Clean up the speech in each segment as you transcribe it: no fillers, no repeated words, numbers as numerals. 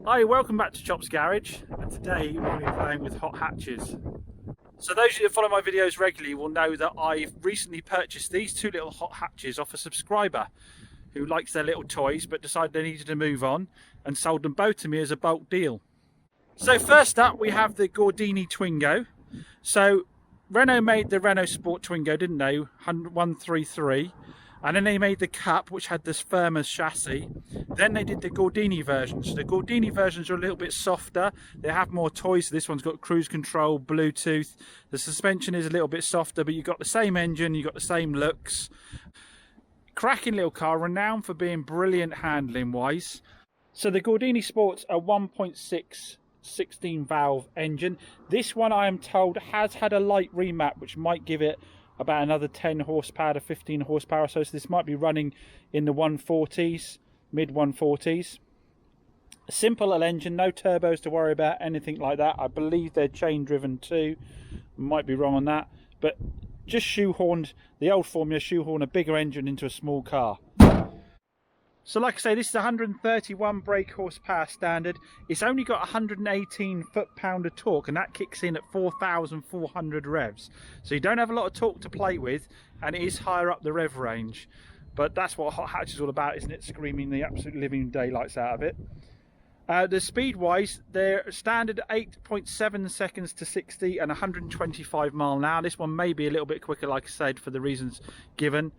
Hi, welcome back to Chop's Garage, and today we're going to be playing with hot hatches. So those of you that follow my videos regularly will know that I've recently purchased these two little hot hatches off a subscriber who likes their little toys but decided they needed to move on and sold them both to me as a bulk deal. So first up we have the Gordini Twingo. So Renault made the Renault Sport Twingo, didn't they? 133. And then they made the Cup, which had this firmer chassis. Then they did the Gordini versions. The Gordini versions are a little bit softer. They have more toys. This one's got cruise control, Bluetooth. The suspension is a little bit softer, but you've got the same engine, you've got the same looks. Cracking little car, renowned for being brilliant handling wise. So the Gordini Sports are 1.6 16 valve engine. This one, I am told, has had a light remap, which might give it about another 10 horsepower to 15 horsepower, so this might be running in the 140s, mid 140s. A simple little engine, no turbos to worry about, anything like that. I believe they're chain driven too, might be wrong on that, but just shoehorned, the old formula, shoehorn a bigger engine into a small car. So like I say, this is 131 brake horsepower standard. It's only got 118 foot-pound of torque, and that kicks in at 4,400 revs. So you don't have a lot of torque to play with, and it is higher up the rev range. But that's what a hot hatch is all about, isn't it? Screaming the absolute living daylights out of it. The speed-wise, they're standard 8.7 seconds to 60 and 125 mile an hour. This one may be a little bit quicker, like I said, for the reasons given.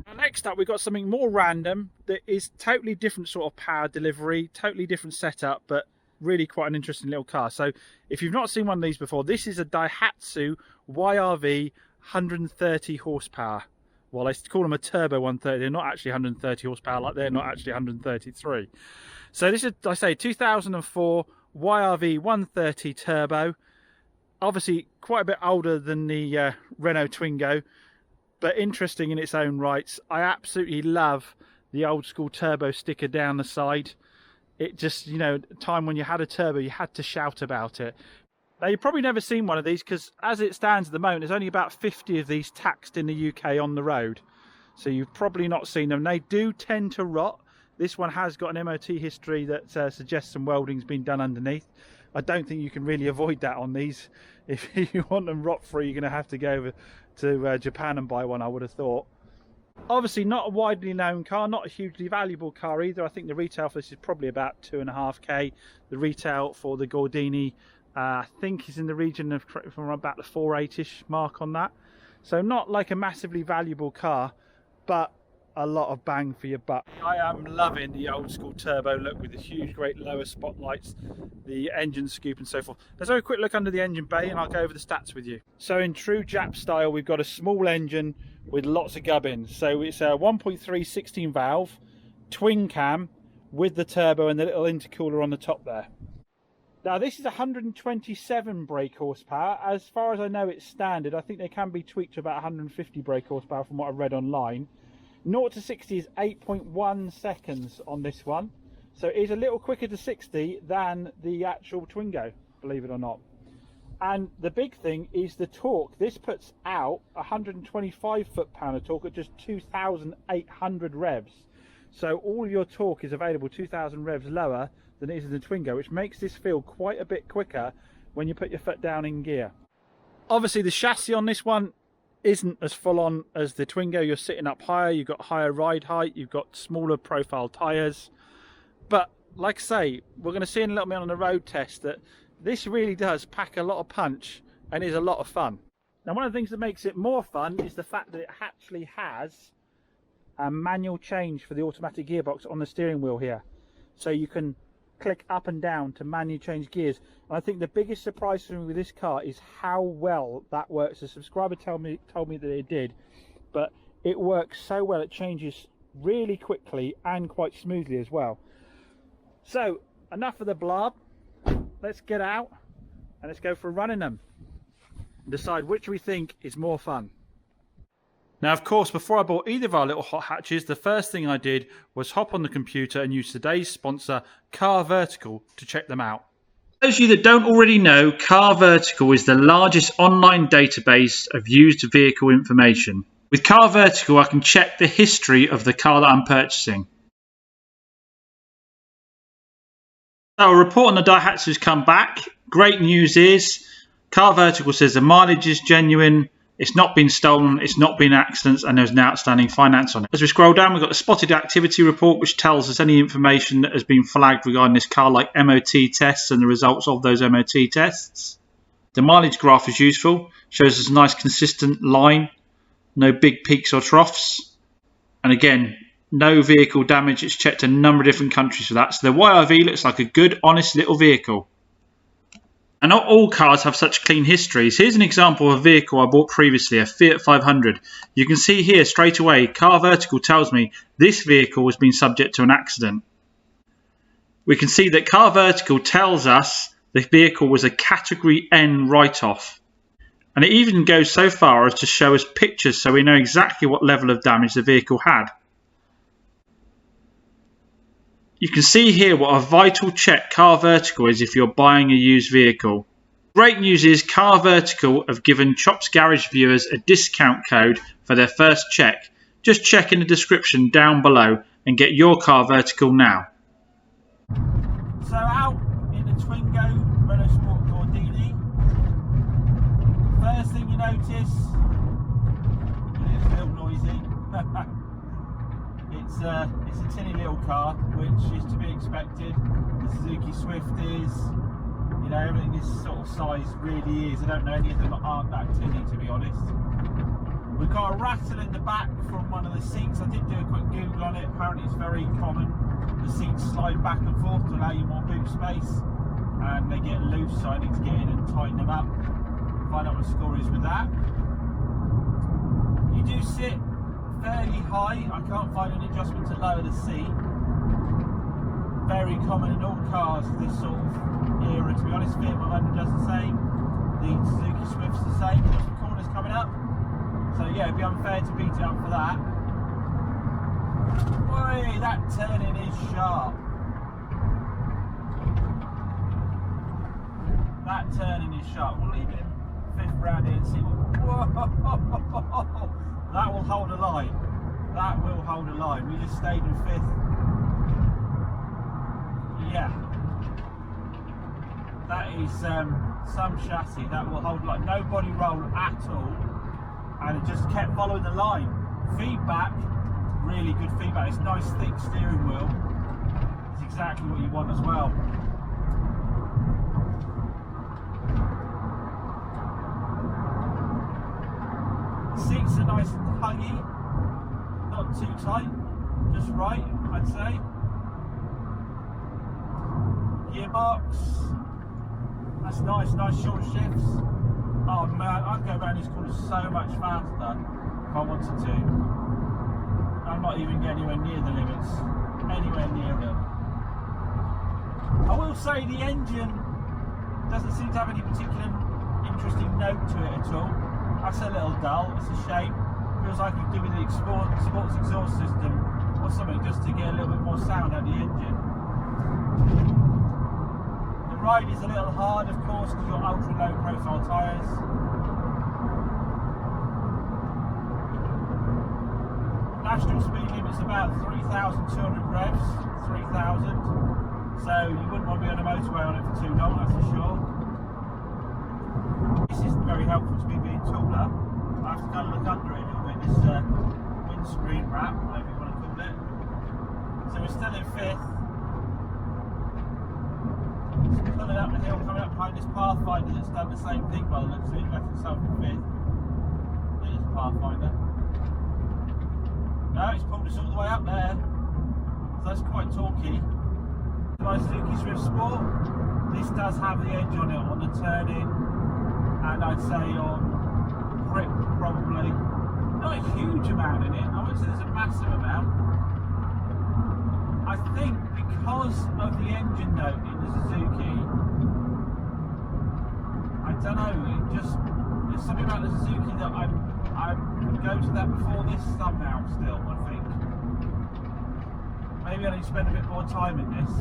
And next up, we've got something more random that is totally different sort of power delivery, totally different setup, but really quite an interesting little car. So if you've not seen one of these before, this is a Daihatsu YRV 130 horsepower. Well, they call them a turbo 130. They're not actually 130 horsepower, like they're not actually 133. So this is, I say, 2004 YRV 130 turbo. Obviously quite a bit older than the Renault Twingo, but interesting in its own rights. I absolutely love the old school turbo sticker down the side. It just, you know, time when you had a turbo, you had to shout about it. Now, you've probably never seen one of these because as it stands at the moment, there's only about 50 of these taxed in the UK on the road. So you've probably not seen them. They do tend to rot. This one has got an MOT history that suggests some welding's been done underneath. I don't think you can really avoid that on these. If you want them rot free, you're going to have to go over to Japan and buy one, I would have thought. Obviously not a widely known car, not a hugely valuable car either. I think the retail for this is probably about 2.5k. The retail for the Gordini I think is in the region of from about the 4.8ish mark on that. So not like a massively valuable car, but a lot of bang for your buck. I am loving the old school turbo look with the huge great lower spotlights, the engine scoop and so forth. Let's have a quick look under the engine bay and I'll go over the stats with you. So in true Jap style, we've got a small engine with lots of gubbins. So it's a 1.3 16 valve twin cam with the turbo and the little intercooler on the top there. Now this is 127 brake horsepower. As far as I know, it's standard. I think they can be tweaked to about 150 brake horsepower from what I've read online. 0 to 60 is 8.1 seconds on this one. So it is a little quicker to 60 than the actual Twingo, believe it or not. And the big thing is the torque. This puts out 125 foot-pound of torque at just 2,800 revs. So all your torque is available 2,000 revs lower than it is in the Twingo, which makes this feel quite a bit quicker when you put your foot down in gear. Obviously the chassis on this one isn't as full on as the Twingo. You're sitting up higher, you've got higher ride height, you've got smaller profile tyres. But like I say, we're going to see in a little bit on the road test that this really does pack a lot of punch and is a lot of fun. Now one of the things that makes it more fun is the fact that it actually has a manual change for the automatic gearbox on the steering wheel here. So you can click up and down to manually change gears. And I think the biggest surprise for me with this car is how well that works. A subscriber told me that it did, but it works so well. It changes really quickly and quite smoothly as well. So enough of the blob. Let's get out and let's go for a run in them and decide which we think is more fun. Now, of course, before I bought either of our little hot hatches, the first thing I did was hop on the computer and use today's sponsor, CarVertical, to check them out. For those of you that don't already know, CarVertical is the largest online database of used vehicle information. With CarVertical, I can check the history of the car that I'm purchasing. So a report on the Daihatsu has come back. Great news is CarVertical says the mileage is genuine, it's not been stolen, it's not been accidents, and there's no outstanding finance on it. As we scroll down, we've got the spotted activity report, which tells us any information that has been flagged regarding this car, like MOT tests and the results of those MOT tests. The mileage graph is useful, shows us a nice consistent line, no big peaks or troughs. And again, no vehicle damage. It's checked a number of different countries for that. So the YRV looks like a good, honest little vehicle. And not all cars have such clean histories. Here's an example of a vehicle I bought previously, a Fiat 500. You can see here straight away, CarVertical tells me this vehicle has been subject to an accident. We can see that CarVertical tells us the vehicle was a Category N write-off. And it even goes so far as to show us pictures so we know exactly what level of damage the vehicle had. You can see here what a vital check CarVertical is if you're buying a used vehicle. Great news is CarVertical have given Chops Garage viewers a discount code for their first check. Just check in the description down below and get your CarVertical now. So out in the Twingo Renault Sport Gordini, first thing you notice, it is a little noisy. It's a tinny little car, which is to be expected. The Suzuki Swift is, you know, everything this sort of size really is. I don't know any of them aren't that tinny, to be honest. We've got a rattle in the back from one of the seats. I did do a quick Google on it. Apparently it's very common. The seats slide back and forth to allow you more boot space, and they get loose, so I need to get in and tighten them up. Find out what the score is with that. You do sit fairly high. I can't find an adjustment to lower the seat. Very common in all cars this sort of era, to be honest. Fiat 500 does the same. The Suzuki Swift's the same. Got some corners coming up. So yeah, it'd be unfair to beat it up for that. Boy, that turning is sharp. That turning is sharp. We'll leave it fifth round here and see what. Whoa! That will hold a line. That will hold a line. We just stayed in fifth. Yeah. That is some chassis. That will hold like no body roll at all. And it just kept following the line. Feedback, really good feedback. It's nice thick steering wheel. It's exactly what you want as well. Seats are nice and huggy, not too tight, just right, I'd say. Gearbox, that's nice short shifts. Oh man, I'd go around these corners so much faster if I wanted to. I'm not even getting anywhere near the limits, anywhere near them. I will say the engine doesn't seem to have any particular interesting note to it at all. That's a little dull, it's a shame. Feels like you could do with the sports exhaust system or something just to get a little bit more sound out of the engine. The ride is a little hard, of course, because you're ultra low profile tyres. National speed limit's about 3,200 revs, 3,000. So you wouldn't want to be on a motorway on it for too long, that's for sure. This isn't very helpful to me being taller. I have to kind of look under it a little bit, this windscreen wrap, whatever you want to call it. So we're still in fifth. Just pulling up the hill, coming up behind this Pathfinder that's done the same thing by the looks of it, left itself in fifth. It is a Pathfinder. No, it's pulled us all the way up there. So that's quite talky. My Suzuki Swift Sport, this does have the edge on it on the turn-in. And I'd say on grip probably not a huge amount in it. I wouldn't say there's a massive amount. I think because of the engine note in the Suzuki, I don't know, there's something about the Suzuki that I would go to that before this somehow still, I think. Maybe I need to spend a bit more time in this.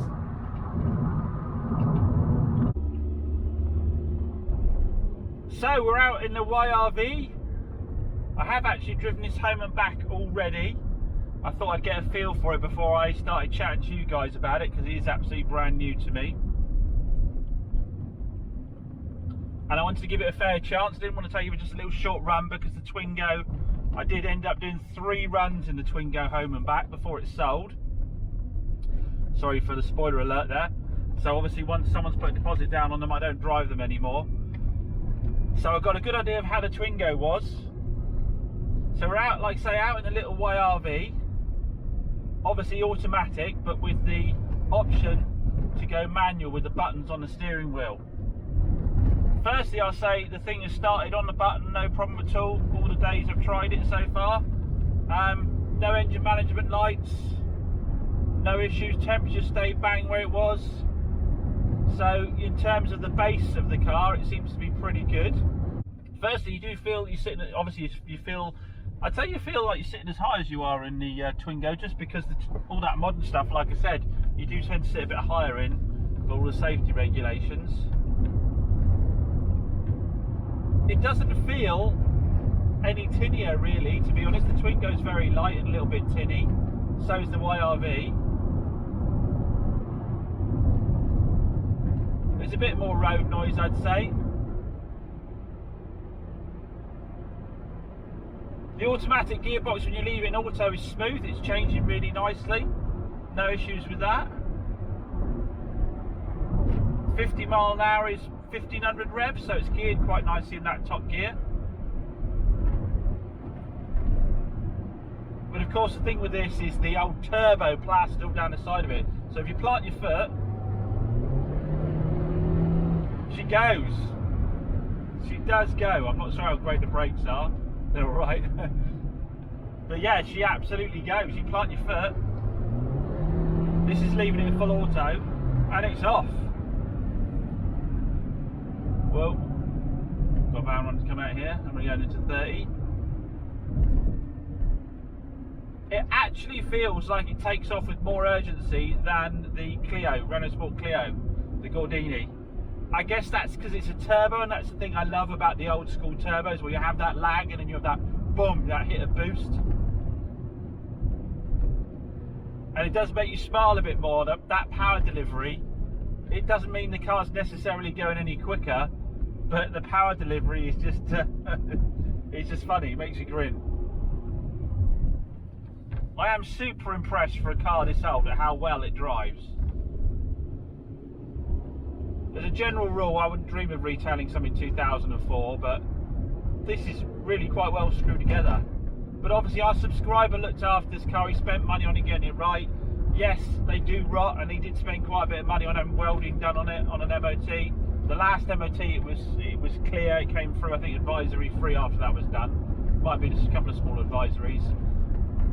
So we're out in the YRV. I have actually driven this home and back already. I thought I'd get a feel for it before I started chatting to you guys about it, because it is absolutely brand new to me. and I wanted to give it a fair chance. I didn't want to take even just a little short run, because the Twingo, I did end up doing 3 runs in the Twingo home and back before it sold. Sorry for the spoiler alert there. So obviously once someone's put a deposit down on them, I don't drive them anymore. So I've got a good idea of how the Twingo was. So we're out, like say, out in the little YRV, obviously automatic, but with the option to go manual with the buttons on the steering wheel. Firstly, I'll say the thing has started on the button, no problem at all the days I've tried it so far. No engine management lights, no issues, temperature stayed bang where it was. So in terms of the base of the car, it seems to be pretty good. Firstly, you do feel you're sitting, obviously you feel, I'd say you feel like you're sitting as high as you are in the Twingo, just because all that modern stuff, like I said, you do tend to sit a bit higher in for all the safety regulations. It doesn't feel any tinnier really, to be honest. The Twingo is very light and a little bit tinny, so is the YRV. There's a bit more road noise, I'd say. The automatic gearbox, when you leave it in auto, is smooth. It's changing really nicely. No issues with that. 50 mile an hour is 1500 revs, so it's geared quite nicely in that top gear. But of course the thing with this is the old turbo plastered all down the side of it. So if you plant your foot, she goes. She does go. I'm not sure how great the brakes are. They're all right. But yeah, she absolutely goes. You plant your foot. This is leaving it in full auto, and it's off. Well, got a van one to come out here, and we're going into 30. It actually feels like it takes off with more urgency than the Clio, Renault Sport Clio, the Gordini. I guess that's because it's a turbo, and that's the thing I love about the old school turbos, where you have that lag and then you have that boom, that hit of boost. And it does make you smile a bit more, that power delivery. It doesn't mean the car's necessarily going any quicker, but the power delivery is just, it's just funny, it makes you grin. I am super impressed for a car this old at how well it drives. As a general rule, I wouldn't dream of retailing something 2004, but this is really quite well screwed together. But obviously our subscriber looked after this car, he spent money on it getting it right. Yes, they do rot, and he did spend quite a bit of money on having welding done on it, on an MOT. The last MOT, it was clear, it came through, I think, advisory free after that was done. Might be just a couple of small advisories.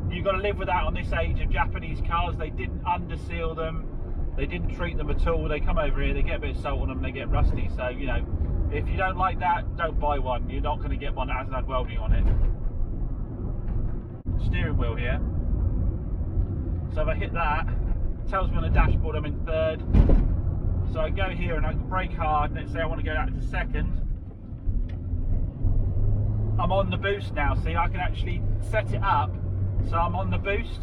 You've got to live with that on this age of Japanese cars. They didn't underseal them, they didn't treat them at all. They come over here, they get a bit of salt on them, they get rusty. So, you know, if you don't like that, don't buy one. You're not going to get one that hasn't had welding on it. Steering wheel here. So if I hit that, it tells me on the dashboard I'm in third. So I go here and I can brake hard, and let's say I want to go out to second. I'm on the boost now. See, I can actually set it up so I'm on the boost,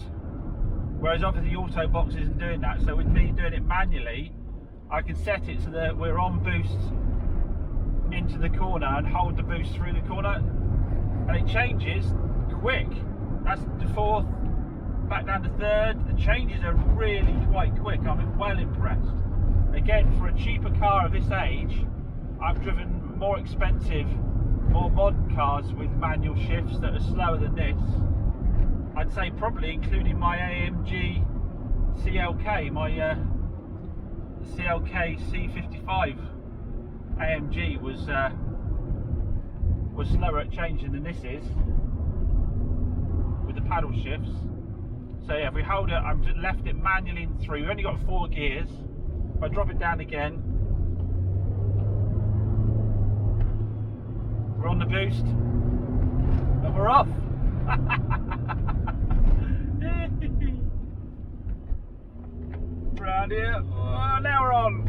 whereas obviously the auto box isn't doing that. So with me doing it manually, I can set it so that we're on boost into the corner and hold the boost through the corner, and it changes quick. That's to fourth, back down to third. The changes are really quite quick. I'm well impressed. Again, for a cheaper car of this age, I've driven more expensive, more modern cars with manual shifts that are slower than this. I'd say probably including my AMG CLK, my CLK C55 AMG was slower at changing than this is with the paddle shifts. So yeah, if we hold it, I've just left it manually in 3. We've only got 4 gears. If I drop it down again, we're on the boost and we're off. Round here, oh, now we're on.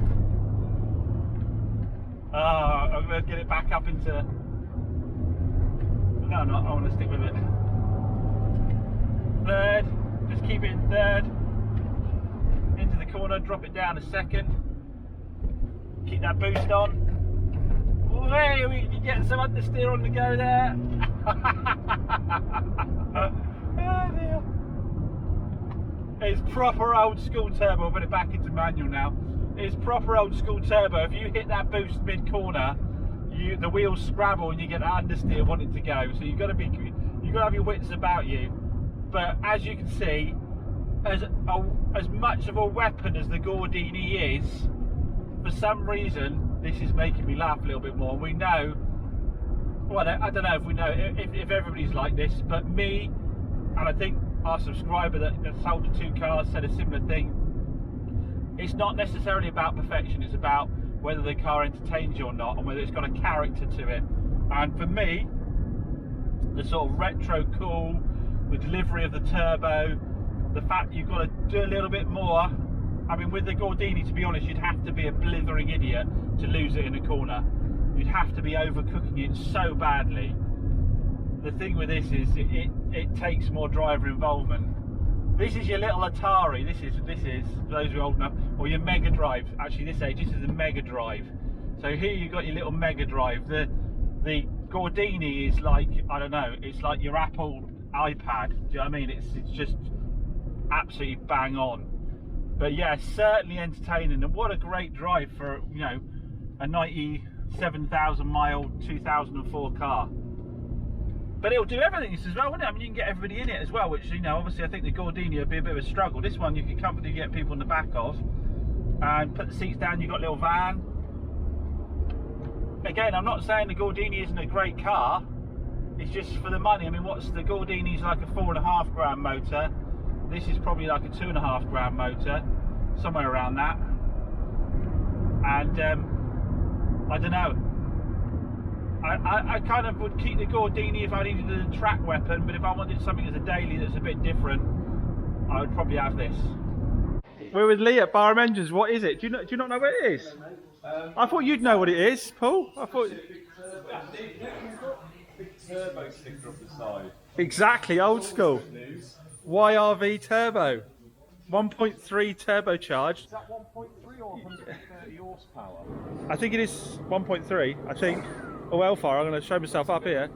I'm going to get it back up into, no I'm not, I want to stick with it. Third, just keep it in third. Into the corner, drop it down a second. Keep that boost on. Hey, we can get some understeer on the go there. Oh dear. It's proper old school turbo. I'll put it back into manual now. It's proper old school turbo. If you hit that boost mid corner, the wheels scrabble and you get that understeer wanting to go. So you've got to have your wits about you. But as you can see, as much of a weapon as the Gordini is, for some reason this is making me laugh a little bit more. We know, well, I don't know if we know if everybody's like this, but me, and I think our subscriber that sold the 2 cars said a similar thing. It's not necessarily about perfection, it's about whether the car entertains you or not, and whether it's got a character to it. And for me, the sort of retro cool, the delivery of the turbo, the fact you've got to do a little bit more. I mean, with the Gordini, to be honest, you'd have to be a blithering idiot to lose it in a corner. You'd have to be overcooking it so badly. The thing with this is it takes more driver involvement. This is your little Atari. This is for those who are old enough, or your Mega Drive. Actually, this is a Mega Drive. So here you've got your little Mega Drive. The Gordini is like, I don't know, it's like your Apple iPad. Do you know what I mean? It's just absolutely bang on. But yeah, certainly entertaining, and what a great drive for, you know, a 97,000 mile 2004 car. But it'll do everything as well, won't it? I mean, you can get everybody in it as well, which, you know, obviously I think the Gordini would be a bit of a struggle. This one you can comfortably get people in the back of, and put the seats down. You've got a little van. Again, I'm not saying the Gordini isn't a great car, it's just for the money. I mean, what's the Gordini's like a 4.5 grand motor. This is probably like a 2.5 grand motor, somewhere around that. And I don't know. I kind of would keep the Gordini if I needed a track weapon, but if I wanted something as a daily that's a bit different, I would probably have this. We're with Lee at Barham Engines. What is it? Do you not know what it is? I thought you'd know what it is, Paul. I thought. Big turbo sticker up the side. Exactly, old school. YRV turbo, 1.3 turbocharged. Is that 1.3 or 130 horsepower? I think it is 1.3. I think. Oh, Hellfire, I'm going to show myself up here.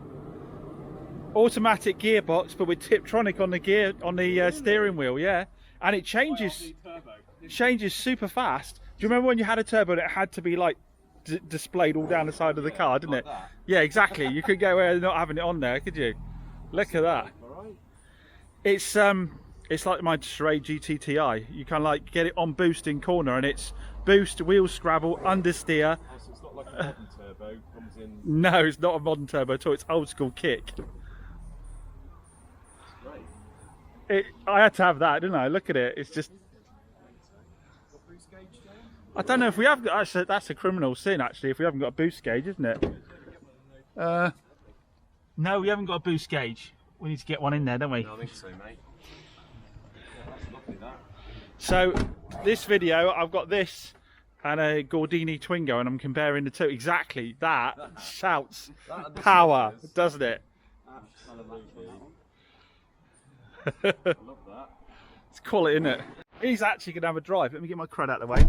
Automatic gearbox, but with Tiptronic on the steering wheel, yeah. And it changes super fast. Do you remember when you had a turbo that had to be like displayed all down the side of the car, didn't it? That. Yeah, exactly. You could go where not having it on there, could you? Look at that. It's like my Stray GTTI. You kind of like get it on boost in corner, and it's boost, wheel scrabble, understeer. Oh, so it's not like a modern turbo comes in. No, it's not a modern turbo at all. It's old school kick. I had to have that, didn't I? Look at it. It's just. I don't know if we have got. That's a criminal sin, actually. If we haven't got a boost gauge, isn't it? No, we haven't got a boost gauge. We need to get one in there, don't we? No, I think so, mate. Yeah, that's lovely, that. So, this video, I've got this and a Gordini Twingo, and I'm comparing the two. Exactly, that shouts power, doesn't it? Absolutely. I love that. It's quality, isn't it? He's actually going to have a drive. Let me get my crud out of the way.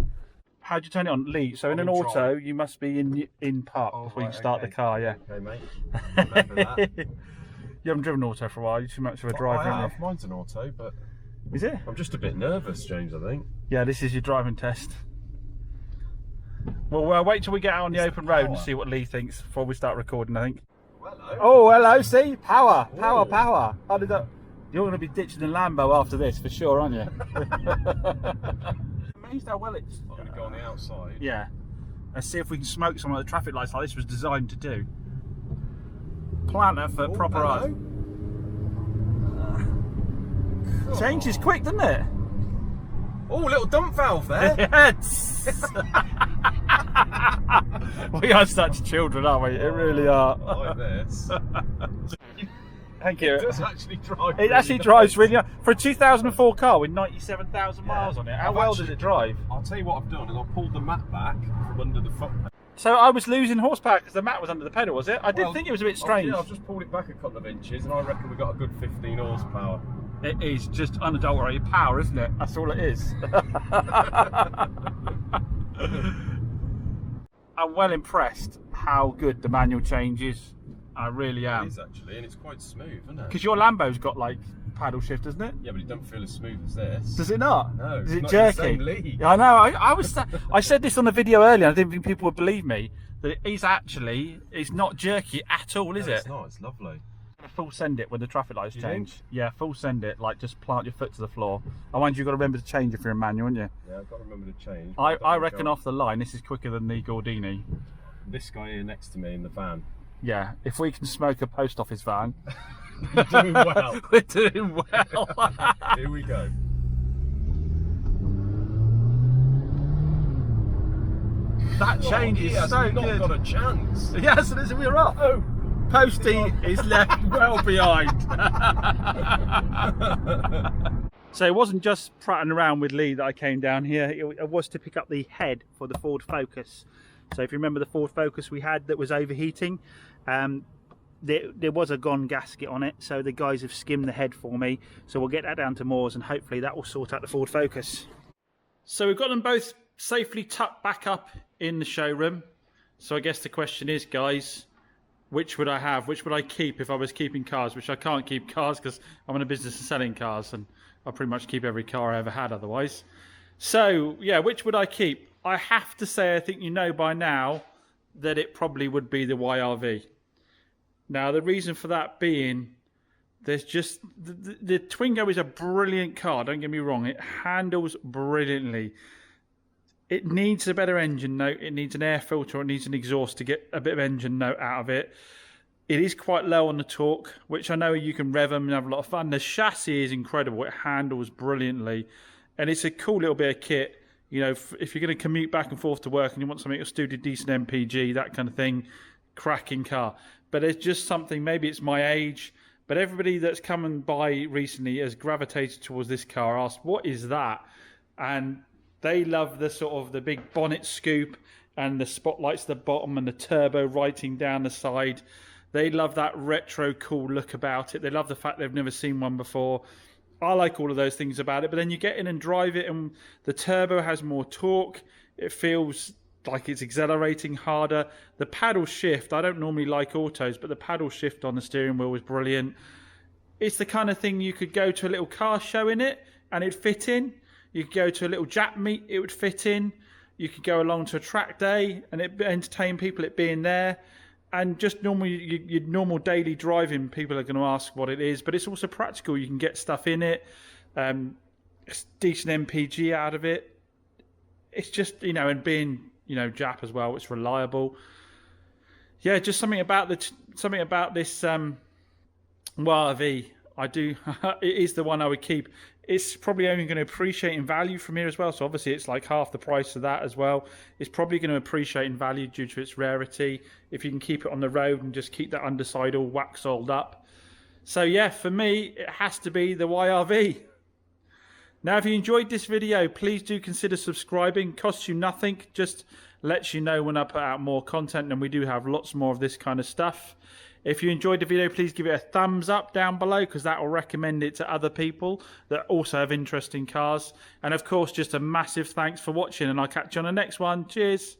How do you turn it on, Lee? So in an auto, you must be in park before you can start the car, yeah. Okay, mate. Remember that. You haven't driven an auto for a while. You're too much of a driver, haven't you? Mine's an auto, but... Is it? I'm just a bit nervous, James, I think. Yeah, this is your driving test. Well, wait till we get out on the open road and see what Lee thinks before we start recording, I think. Hello. Oh, hello, see? Power, power, power. How did that... You're going to be ditching the Lambo after this, for sure, aren't you? Amazed how well it's... I'm going to go on the outside. Yeah. Let's see if we can smoke some of the traffic lights like this was designed to do. Planter for proper art. Changes quick, doesn't it? Oh, little dump valve there. Yes. We are such children, aren't we? It really are. Like this. Thank you. It does actually drive. It actually drives really well. For a 2004 car with 97,000 miles on it. How well does it drive? I'll tell you what I've done is I've pulled the mat back from under the foot. So I was losing horsepower because the mat was under the pedal, was it? I did think it was a bit strange. Yeah, I've just pulled it back a couple of inches, and I reckon we got a good 15 horsepower. It is just unadulterated power, isn't it? That's all it is. I'm well impressed how good the manual change is. I really am. It is actually, and it's quite smooth, isn't it? Because your Lambo's got like paddle shift, doesn't it? Yeah, but it doesn't feel as smooth as this. Does it not? No. Is it not jerky? In the same league. Yeah, I know. I said this on a video earlier. I didn't think people would believe me that it's not jerky at all, is it? It's not. It's lovely. Full send it when the traffic lights You change. think? Yeah, full send it. Like just plant your foot to the floor. I mind you've got to remember to change if you're in manual, haven't you? Yeah, I've got to remember to change. I reckon off the line this is quicker than the Gordini. This guy here next to me in the van. Yeah, if we can smoke a post office van, We're doing well. we're doing well. Here we go. That change is so not good. got a chance. Yeah, so this we're off. Oh, Posty is left well behind. So it wasn't just prattling around with Lee that I came down here. It was to pick up the head for the Ford Focus. So if you remember the Ford Focus we had that was overheating, there was a gone gasket on it. So the guys have skimmed the head for me. So we'll get that down to Moores and hopefully that will sort out the Ford Focus. So we've got them both safely tucked back up in the showroom. So I guess the question is, guys, which would I have? Which would I keep if I was keeping cars? Which I can't keep cars because I'm in a business of selling cars and I'll pretty much keep every car I ever had otherwise. So yeah, which would I keep? I have to say, I think you know by now that it probably would be the YRV. Now the reason for that being, there's just the Twingo is a brilliant car, don't get me wrong, it handles brilliantly. It needs a better engine note, it needs an air filter, it needs an exhaust to get a bit of engine note out of it. It is quite low on the torque, which I know you can rev them and have a lot of fun. The chassis is incredible, it handles brilliantly, and it's a cool little bit of kit. You know, if you're going to commute back and forth to work and you want something that's suited decent MPG, that kind of thing, cracking car. But it's just something, maybe it's my age, but everybody that's come and by recently has gravitated towards this car, asked, what is that? And they love the sort of the big bonnet scoop and the spotlights at the bottom and the turbo writing down the side. They love that retro cool look about it. They love the fact they've never seen one before. I like all of those things about it, but then you get in and drive it and the turbo has more torque. It feels like it's accelerating harder. The paddle shift, I don't normally like autos, but the paddle shift on the steering wheel was brilliant. It's the kind of thing you could go to a little car show in it and it'd fit in. You could go to a little Jap meet, it would fit in. You could go along to a track day and it'd entertain people, it being there. And just normally, your normal daily driving, people are going to ask what it is, but it's also practical. You can get stuff in it, decent MPG out of it. It's just, you know, and being, you know, Jap as well, it's reliable. Yeah, just something about this YRV. I do. It is the one I would keep. It's probably only going to appreciate in value from here as well. So obviously it's like half the price of that as well. It's probably going to appreciate in value due to its rarity. If you can keep it on the road and just keep that underside all wax-oiled up. So yeah, for me, it has to be the YRV. Now, if you enjoyed this video, please do consider subscribing. Costs you nothing. Just lets you know when I put out more content, and we do have lots more of this kind of stuff. If you enjoyed the video, please give it a thumbs up down below because that will recommend it to other people that also have interest in cars. And of course, just a massive thanks for watching and I'll catch you on the next one. Cheers.